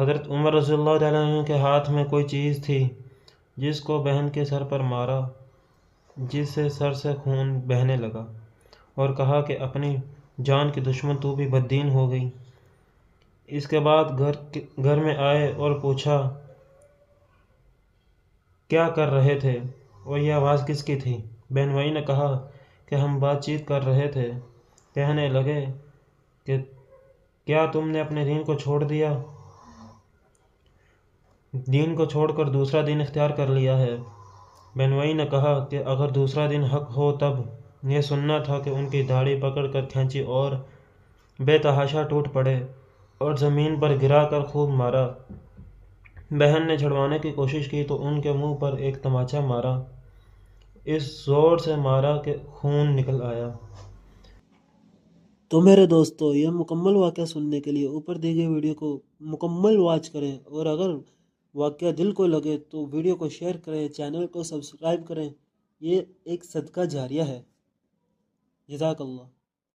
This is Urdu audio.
حضرت عمر رضی اللہ تعالیٰ عنہ کے ہاتھ میں کوئی چیز تھی جس کو بہن کے سر پر مارا، جس سے سر سے خون بہنے لگا، اور کہا کہ اپنی جان کی دشمن تو بھی بددین ہو گئی۔ اس کے بعد گھر میں آئے اور پوچھا کیا کر رہے تھے اور یہ آواز کس کی تھی؟ بہنوئی نے کہا کہ ہم بات چیت کر رہے تھے، کہنے لگے کہ کیا تم نے اپنے دین کو چھوڑ دیا، دین کو چھوڑ کر دوسرا دین اختیار کر لیا ہے؟ بہنوئی نے کہا کہ اگر دوسرا دین حق ہو تب یہ سننا تھا کہ ان کی داڑھی پکڑ کر کھینچی اور بے تحاشا ٹوٹ پڑے اور زمین پر گرا کر خوب مارا۔ بہن نے چھڑوانے کی کوشش کی تو ان کے منہ پر ایک تماچا مارا، اس زور سے مارا کہ خون نکل آیا۔ تو میرے دوستو، یہ مکمل واقعہ سننے کے لیے اوپر دی گئی ویڈیو کو مکمل واچ کریں، اور اگر واقعہ دل کو لگے تو ویڈیو کو شیئر کریں، چینل کو سبسکرائب کریں۔ یہ ایک صدقہ جاریہ ہے۔ جزاک اللہ۔